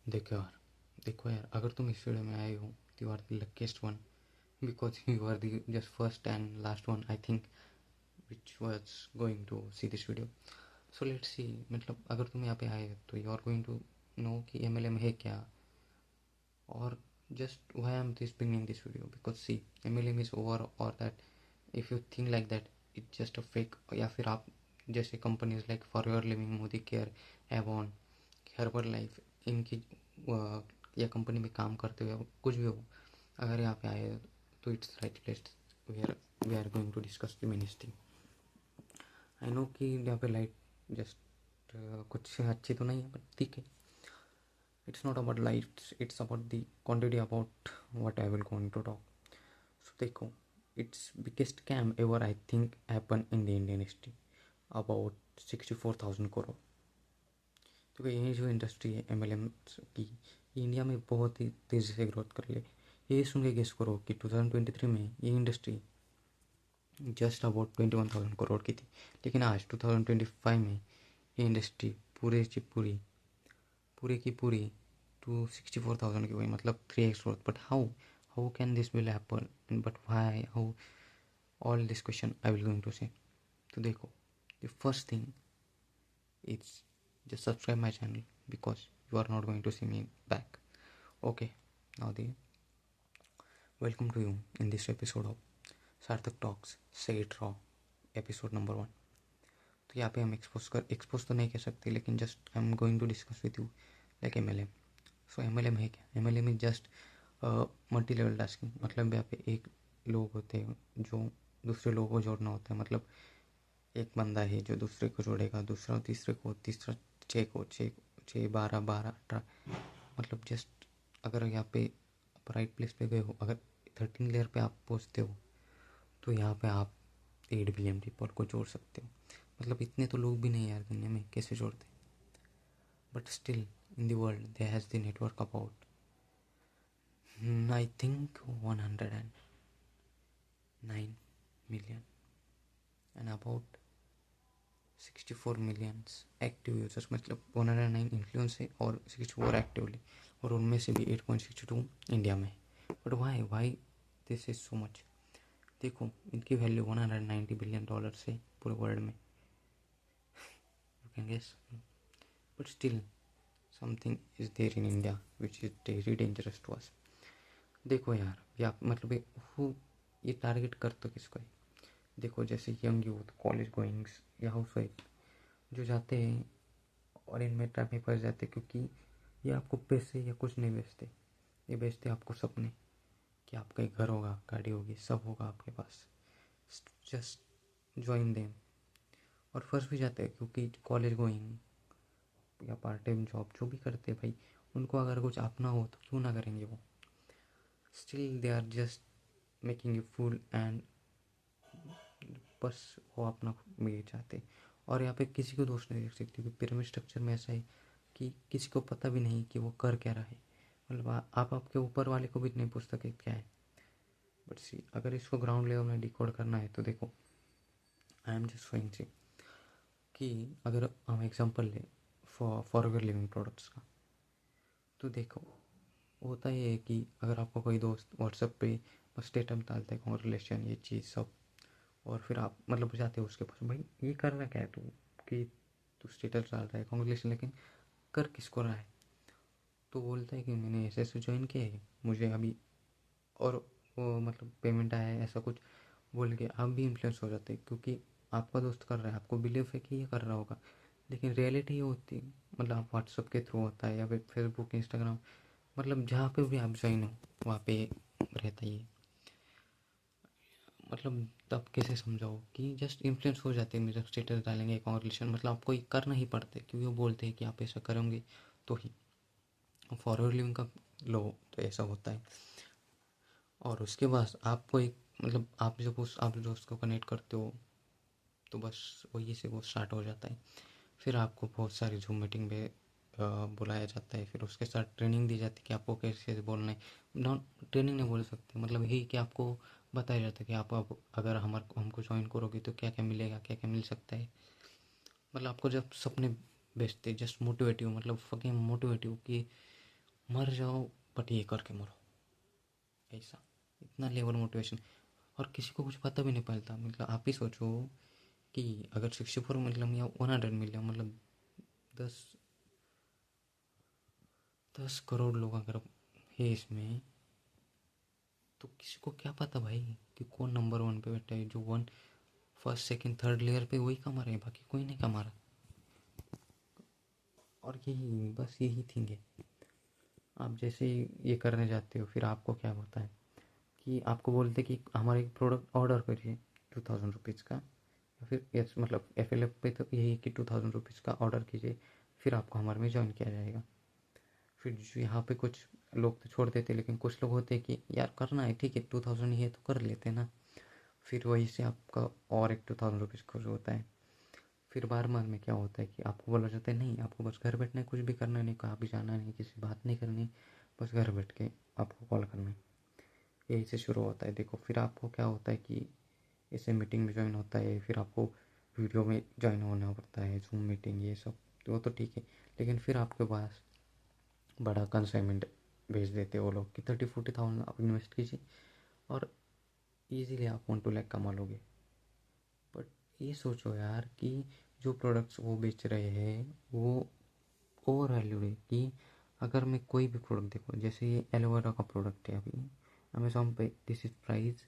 देखो यार, अगर तुम इस वीडियो में आए हो तो you are the luckiest one, because you are the just first and last one I think which was going to see this video. So let's see, मतलब अगर तुम यहाँ पे आए तो you are going to know कि MLM है क्या, और just why I'm this bringing this video, because see, MLM is over, or that if you think like that it's just a fake, या फिर आप जैसे companies like forever living, Modi care, Avon, herbal life, इनकी या company में काम करते हुए कुछ भी हो, अगर यहाँ पे आए तो it's right place we are going to discuss the many thing. I know कि यहाँ पे लाइट जस्ट कुछ अच्छी तो नहीं है, बट ठीक है. It's not about lights, it's about the quantity, about what I will going to talk. So देखो, it's biggest scam ever I think happened in the Indian history, about 64,000 crore. तो ये जो इंडस्ट्री है MLM की, ये India में बहुत ही तेज़ी से ग्रोथ कर ले. ये सुन के गेस करो कि 2023 में ये इंडस्ट्री जस्ट अबाउट 21,000 करोड़ की थी, लेकिन आज 2025 में ये इंडस्ट्री पूरी की पूरी to 64,000 की हुई, मतलब 3x growth. But how can this will happen, but why, how, all this question I will going to say. तो देखो, the first thing is just subscribe my channel, because you are not going to see me back. Okay, now the welcome to you in this episode of सार्थक talks से it raw, episode number 1. तो यहाँ पे हम expose तो नहीं कह सकते, लेकिन just I am going to discuss with you like MLM. So MLM है क्या? MLM is just multi level tasking. मतलब यहाँ पे एक लोग होते हैं जो दूसरे लोगों को जोड़ना होता है. मतलब एक बंदा है जो दूसरे को जोड़ेगा, दूसरा तीसरे को, तीसरा छः 12 18. मतलब जस्ट अगर यहाँ पे आप राइट प्लेस पे गए हो, अगर 13 लेयर पे आप पहुँचते हो, तो यहाँ पे आप 8 billion पीपल को जोड़ सकते हो. मतलब इतने तो लोग भी नहीं यार दुनिया में, कैसे जोड़ते. But still in the world there has the network about I think 109 million and about 64 millions active users. मतलब 109 इन्फ्लुएंस है और 64 एक्टिवली, और उनमें से भी 8.62 इंडिया में. But why this is so much. देखो, इनकी वैल्यू $190 billion है पूरे वर्ल्ड में, you can guess. But still something is there in India which is very dangerous to us. देखो यार, या मतलब ये टारगेट कर तो किसको है. देखो, जैसे यंग यूथ, कॉलेज गोइंग्स या हाउस वाइफ जो जाते हैं और इनमें ट्रैप में फंस जाते, क्योंकि ये आपको पैसे या कुछ नहीं बेचते, ये बेचते आपको सपने कि आपका एक घर होगा, गाड़ी होगी, सब होगा आपके पास. Just join them. और फंस भी जाते हैं, क्योंकि कॉलेज गोइंग या पार्ट टाइम जॉब जो भी करते हैं भाई, उनको अगर कुछ अपना हो तो क्यों ना करेंगे वो. Still they are just making you fool, and बस वो अपना मिल चाहते. और यहाँ पे किसी को दोष नहीं देख सकते, क्योंकि पिरामिड स्ट्रक्चर में ऐसा है कि किसी को पता भी नहीं कि वो कर क्या रहा है. मतलब आप आपके ऊपर वाले को भी नहीं पूछ सके क्या है. बट सी, अगर इसको ग्राउंड लेवल में डिकोड करना है तो देखो, आई एम जस्ट शोइंग सी कि अगर हम एग्जांपल लें फॉरएवर लिविंग प्रोडक्ट्स का, तो देखो होता ये है कि अगर आपको कोई दोस्त व्हाट्सएप पे बस स्टेटस डालता है कॉन्ग्रेचुलेशन ये चीज़ सब, और फिर आप मतलब जाते हो उसके पास, भाई ये कर रहा क्या है तू, कि तू स्टेटस डाल रहा है कॉन्ग्रेचुलेशन, लेकिन कर किसको रहा है. तो बोलता है कि मैंने ऐसे ज्वाइन किया है, मुझे अभी और वो मतलब पेमेंट आया है, ऐसा कुछ बोल के आप भी इन्फ्लुएंस हो जाते हैं, क्योंकि आपका दोस्त कर रहा है, आपको बिलीव है कि ये कर रहा होगा. लेकिन रियलिटी ये होती है, मतलब आप व्हाट्सअप के थ्रू होता है या फिर फेसबुक, इंस्टाग्राम, मतलब जहाँ पे भी आप ज्वाइन हो वहाँ पे रहता ही है. मतलब तब कैसे समझाओ कि जस्ट इन्फ्लुएंस हो जाते हैं, जब स्टेटस डालेंगे कॉन्ग्रेचुलेशन, मतलब आपको ये करना ही पड़ता है, क्योंकि वो बोलते हैं कि आप ऐसा करोगे तो ही. फॉरवर्ड लिविंग का लो तो ऐसा होता है. और उसके बाद आपको एक मतलब आप जब आप दोस्त को कनेक्ट करते हो, तो बस वही से वो स्टार्ट हो जाता है. फिर आपको बहुत सारी जूम मीटिंग में बुलाया जाता है, फिर उसके साथ ट्रेनिंग दी जाती है कि आपको कैसे बोलना है. नॉन ट्रेनिंग नहीं बोल सकते, मतलब यही कि आपको बताया जाता है कि आप अगर हमको ज्वाइन करोगे तो क्या क्या मिलेगा, क्या क्या मिल सकता है. मतलब आपको जब सपने बेचते, जस्ट मोटिवेटिव, मतलब फकिंग मोटिवेटिव कि मर जाओ बट ये करके मरो, ऐसा इतना लेवल मोटिवेशन। और किसी को कुछ पता भी नहीं पड़ता। मतलब आप ही सोचो कि अगर 64 मतलब या 100 मिलियन मतलब 10 करोड़ लोग अगर है इसमें, तो किसी को क्या पता भाई कि कौन नंबर 1 पे बैठा है। जो one first second third layer पे वही कमा रहे हैं, बाकी कोई नहीं कमा रहा। और यही बस यही थिंग है। आप जैसे ये करने जाते हो फिर आपको क्या होता है कि आपको बोलते कि हमारा एक प्रोडक्ट ऑर्डर करिए 2000 रुपीज़ का, या फिर यस मतलब FLF पे तो यही कि 2000 रुपीज़ का ऑर्डर कीजिए, फिर आपको हमारे में ज्वाइन किया जाएगा। फिर जो यहाँ पे कुछ लोग तो छोड़ देते, लेकिन कुछ लोग होते हैं कि यार करना है ठीक है 2000 ही है तो कर लेते ना। फिर वहीं से आपका और एक 2000 रुपीज़ खर्च होता है। फिर बार बार में क्या होता है कि आपको बोला जाता है नहीं आपको बस घर बैठना है, कुछ भी करना नहीं, कहाँ भी जाना नहीं, किसी बात नहीं करनी, बस घर बैठ के आपको कॉल करना है। यही से शुरू होता है। देखो फिर आपको क्या होता है कि इसे मीटिंग में ज्वाइन होता है, फिर आपको वीडियो में ज्वाइन होना पड़ता है, जूम मीटिंग ये सब, तो वो तो ठीक है। लेकिन फिर आपके पास बड़ा कंसाइनमेंट भेज देते वो लोग कि 30-40 थाउजेंड आप इन्वेस्ट कीजिए और ईजीली आप 1-2 लाख कमा लोगे। बट ये सोचो यार कि जो प्रोडक्ट्स वो बेच रहे हैं वो ओवर वैल्यूड है। कि अगर मैं कोई भी प्रोडक्ट देखो, जैसे ये एलोवेरा का प्रोडक्ट है अभी अमेजोन पे, दिस इज प्राइस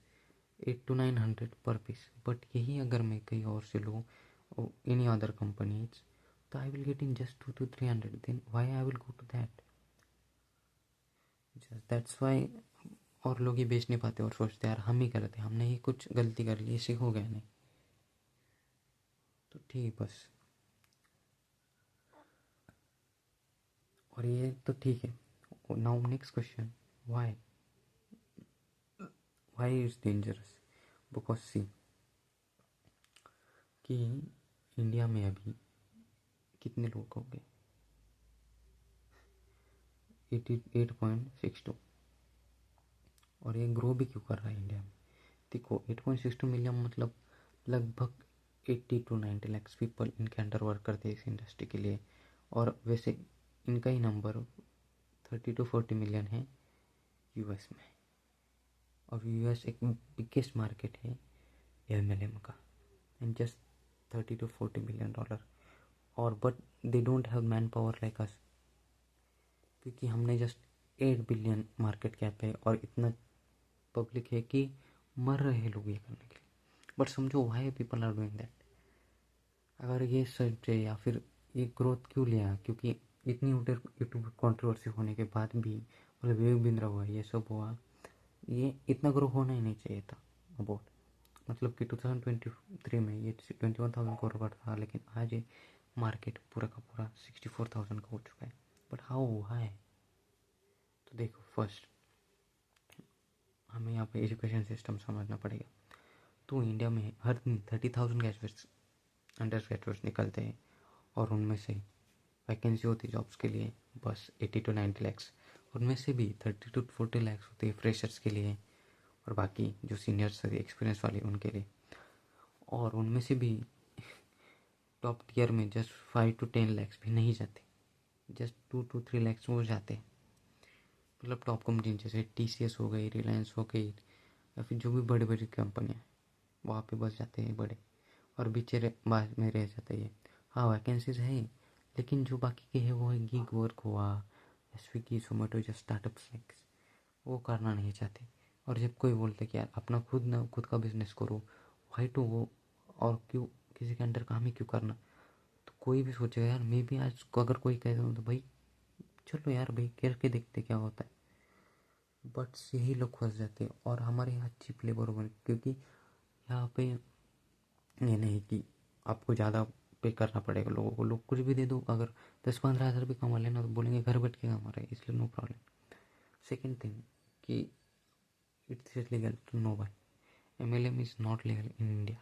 800-900 पर पीस। बट यही अगर मैं कहीं और से लूँ एनी अदर कंपनीज, तो I will get in just 200-300, then why I will go to that, just that's why. और लोग ये बेच नहीं पाते और सोचते यार हम ही गलत है, हमने ही कुछ गलती कर ली, इसे हो गया नहीं तो ठीक बस। और ये तो ठीक है। Now next question, why why is dangerous. Because see कि इंडिया में अभी कितने लोग हो गए, 88.62, और ये ग्रो भी क्यों कर रहा है इंडिया में। देखो 8.62 मिलियन मतलब लगभग 80-90 लाख पीपल इनके अंडर वर्क करते हैं इस इंडस्ट्री के लिए। और वैसे इनका ही नंबर 30-40 मिलियन है यूएस में, और यूएस एक बिगेस्ट मार्केट है MLM का, एंड जस्ट $30-40 मिलियन। और but they don't have man power like us, क्योंकि हमने जस्ट 8 बिलियन मार्केट कैप है और इतना पब्लिक है कि मर रहे हैं लोग ये करने के लिए। बट समझो why people are doing that. अगर ये सोचे या फिर ये ग्रोथ क्यों लिया, क्योंकि इतनी यूट्यूब कंट्रोवर्सी होने के बाद भी मतलब विवेक बिंद्रा हुआ ये सब हुआ, ये इतना ग्रो होना ही नहीं चाहिए था अबाउट। मतलब कि 2023 में ये 21,000 करोड़ का था, लेकिन आज ये मार्केट पूरा का पूरा 64,000 का हो चुका है। बट हाउ हुआ है, तो देखो फर्स्ट हमें यहाँ पे एजुकेशन सिस्टम समझना पड़ेगा। तो इंडिया में हर दिन 30,000 ग्रेजुएट्स अंडर ग्रेजुएट्स निकलते हैं, और उनमें से वैकेंसी होती है जॉब्स के लिए बस 80-90 लैक्स। उनमें से भी 30-40 लैक्स होती है फ्रेशर्स के लिए, और बाकी जो सीनियर्स एक्सपीरियंस वाले उनके लिए। और उनमें से भी टॉप टियर में जस्ट 5-10 लैक्स भी नहीं जाते, जस्ट 2-3 लैक्स वो जाते हैं। मतलब टॉप कंपनी जैसे TCS हो गई, रिलायंस हो गई, या फिर जो भी बड़ी बड़ी कंपनियाँ, वहाँ पे बस जाते हैं बड़े, और बेचारे बाद में रह जाते हैं। हाँ वैकेंसीज है, लेकिन जो बाकी के हैं वो है गीग वर्क हुआ, स्विगी जोमेटो जो स्टार्टअप्स वो करना नहीं चाहते। और जब कोई बोलते कि यार अपना खुद का बिजनेस करो, वाई टू वो, और क्यों किसी के अंडर काम ही क्यों करना। तो कोई भी सोचेगा यार मैं भी आज को अगर कोई कहता हूँ तो भाई चलो यार भाई करके देखते क्या होता है। बट यही लोग फंस जाते हैं। और हमारे यहाँ चीप लेबर बन, क्योंकि यहाँ पे ये नहीं कि आपको ज़्यादा पे करना पड़ेगा लोगों को, लोग कुछ भी दे दो, अगर 10-15 हज़ार भी कमा लेना तो बोलेंगे घर बैठ के कमा रहे हैं, इसलिए नो प्रॉब्लम। सेकेंड थिंग कि it's legal to know by, MLM is not legal in India.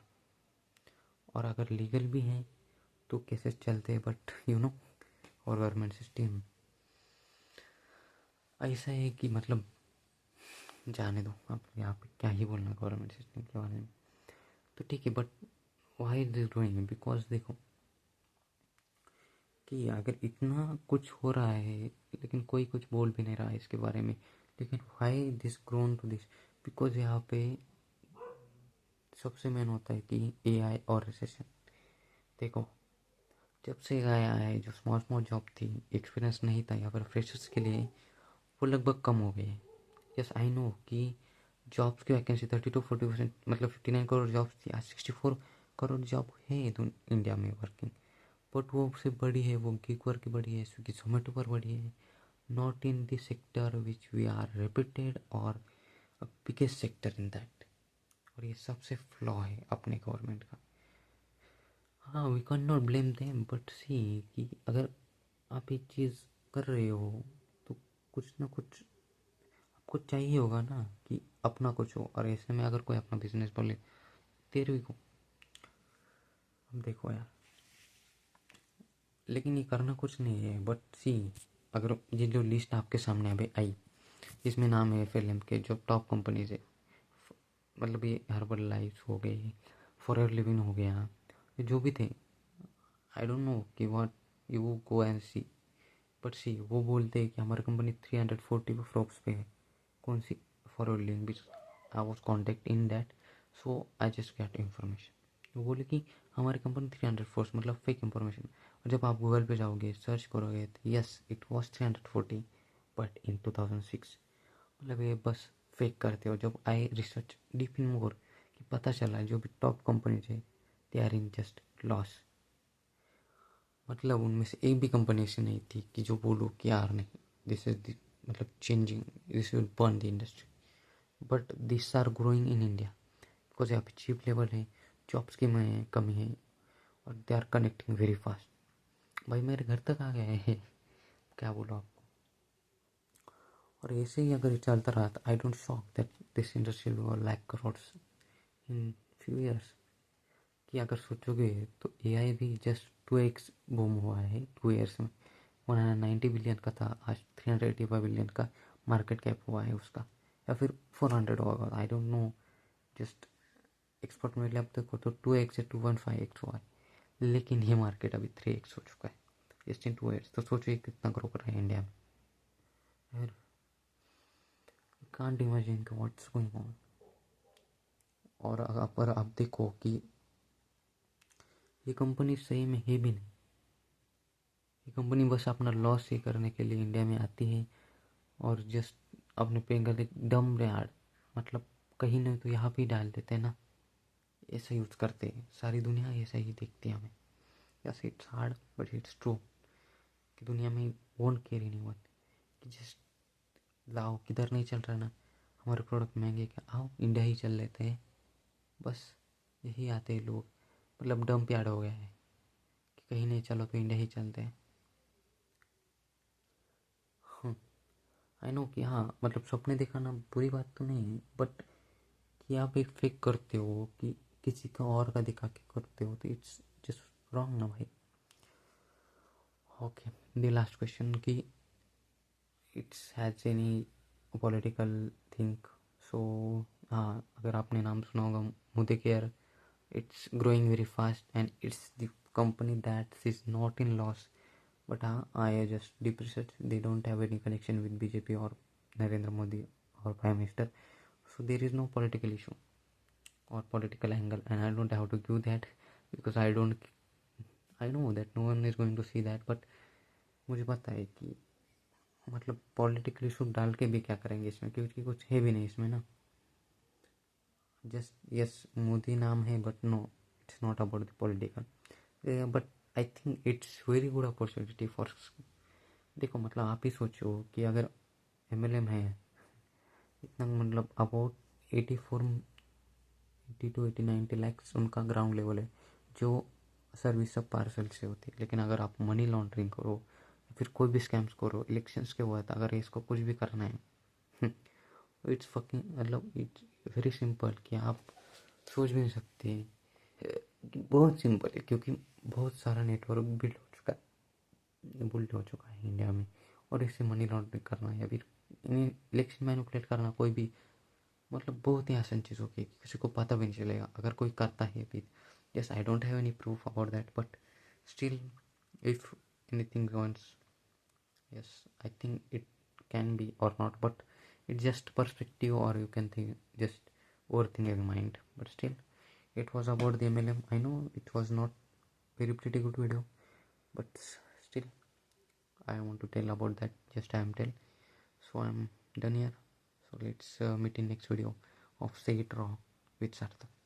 और अगर लीगल भी हैं तो केसेस चलते हैं, बट और गवर्नमेंट सिस्टम ऐसा है कि मतलब जाने दो, अब यहाँ पे क्या ही बोलना गवर्नमेंट सिस्टम के बारे में। तो ठीक है, but why this doing, because देखो कि अगर इतना कुछ हो रहा है लेकिन कोई कुछ बोल भी नहीं रहा है इसके बारे में, लेकिन why this grown to this, because यहाँ पे सबसे मेन होता है कि एआई और रिसेशन। देखो, जब से एआई आया है, जो स्मॉल स्मॉल जॉब थी, एक्सपीरियंस नहीं था यहाँ पर फ्रेशर्स के लिए, वो लगभग कम हो गई है। यस आई नो कि जॉब्स की वैकेंसी 30 to 40%, मतलब 59 करोड़ जॉब्स थी, आज 64 करोड़ जॉब है इंडिया में वर्किंग, बट वो उससे बड़ी है, वो गिग वर्क की बड़ी है, स्विगी जोमेटो पर बड़ी है, not in the sector which we are reputed और बिगेस्ट सेक्टर इन दैट। और ये सबसे फ्लॉ है अपने गवर्नमेंट का। हाँ, we can not blame them, but see कि अगर आप एक चीज़ कर रहे हो तो कुछ ना कुछ आपको चाहिए होगा ना कि अपना कुछ हो। और ऐसे में अगर कोई अपना बिजनेस बोले तेरे को, अब देखो यार, लेकिन ये करना कुछ नहीं है। बट सी, अगर ये जो लिस्ट आपके सामने अभी आई, इसमें नाम है FLM के जो टॉप कंपनीज है, मतलब ये हर्बल लाइफ हो गई, फॉरएवर लिविंग हो गया, ये जो भी थे, आई डोंट नो कि what you go and see, but see वो बोलते हैं कि हमारी कंपनी 340 पे फ्रॉक्स पे है। कौन सी? फॉरवर्ड लिंक भी I was contact in that, so I just get information. वो बोले कि हमारी कंपनी 300 फोर्स, मतलब फेक इन्फॉर्मेशन। और जब आप गूगल पे जाओगे, सर्च करोगे तो yes it was 340, but in 2006। मतलब ये बस फेक करते हो। जब आई रिसर्च डीप इन मोर, कि पता चला जो भी टॉप कंपनी थे, they are in just loss. मतलब उनमें से एक भी कंपनी ऐसी नहीं थी कि जो बोलो कि यार नहीं, दिस इज मतलब changing, this will burn the industry. But this are growing in India because यहाँ पे चीप लेवल है, जॉब्स की में कमी है, और they are connecting very fast. भाई मेरे घर तक आ गए हैं, क्या बोलो आपको। और ऐसे ही अगर चलता रहा तो I don't shock that this industry will like crores in few years. कि अगर सोचोगे तो एआई भी जस्ट 2x बूम हुआ है 2 ईयर्स में। 190 बिलियन का था, आज 385 बिलियन का मार्केट कैप हुआ है उसका, या फिर 400 होगा, आई डोंट नो। जस्ट एक्सपर्ट में अब तक तो 2x से 2.5x हुआ है, लेकिन ये मार्केट अभी 3x हो चुका है जस्ट इन 2 ईयर्स। तो सोचिए कितना ग्रो कर रहा है इंडिया में। फिर can't imagine what's going on. और अगर आप देखो कि ये कंपनी सही में है भी नहीं, ये कंपनी बस अपना लॉस ही करने के लिए इंडिया में आती है, और जस्ट अपने पे गले डम यार, मतलब कहीं नहीं तो यहाँ पे ही डाल देते हैं ना, ऐसा यूज़ करते हैं। सारी दुनिया ऐसा ही देखती है हमें। Yes it's hard but it's true, कि दुनिया में वोंट केयर एनीवन, कि जस्ट लाओ, किधर नहीं चल रहा ना, हमारे प्रोडक्ट महंगे, क्या आओ इंडिया ही चल लेते हैं, बस यही आते हैं लोग। मतलब डंप यार्ड हो गया है कि कहीं नहीं चलो तो इंडिया ही चलते हैं। आई नो कि हाँ, मतलब सपने दिखाना बुरी बात तो नहीं है, बट कि आप एक फेक करते हो कि किसी का और का दिखा के करते हो, तो इट्स जस्ट रॉन्ग ना भाई। ओके, द लास्ट क्वेश्चन कि it's has any political think. So हाँ, अगर आपने नाम सुना होगा मुझे care, it's growing very fast and it's the company that is not in loss. But I just deep research, they don't have any connection with BJP or Narendra Modi or Prime Minister, so there is no political issue or political angle, and I don't have to give that because I know that no one is going to see that. But मुझे पता है कि मतलब political issue डाल के भी क्या करेंगे इसमें, क्योंकि कुछ है भी नहीं इसमें ना। जस्ट यस मोदी नाम है, but no, it's not about the political. But I think it's very good opportunity for, देखो मतलब आप ही सोचो कि अगर MLM है इतना, मतलब अबाउट 80 to 90 lakhs उनका ग्राउंड लेवल है, जो सर्विस सब पार्सल से होती है। लेकिन अगर आप मनी लॉन्ड्रिंग करो या फिर कोई भी स्कैम्स करो, इलेक्शंस के हुआ था, अगर इसको कुछ भी करना है इट्स फकिंग, मतलब इट्स वेरी सिंपल, कि आप सोच भी नहीं सकते। बहुत सिंपल है, क्योंकि बहुत सारा नेटवर्क बिल्ड हो चुका है इंडिया में, और इससे मनी लॉन्ड्रिंग करना या फिर इलेक्शन मैनिपुलेट करना कोई भी, मतलब बहुत ही आसान चीज़ होगी, किसी को पता भी नहीं चलेगा अगर कोई करता है भी। Yes I don't have any proof about that, but still if anything once. Yes, I think it can be or not, but it's just perspective, or you can think just overthink your mind. But still, it was about the MLM. I know it was not very pretty good video, but still I want to tell about that. Just I am tell. So I'm done here. So let's meet in next video of Say It Raw with Sarthak.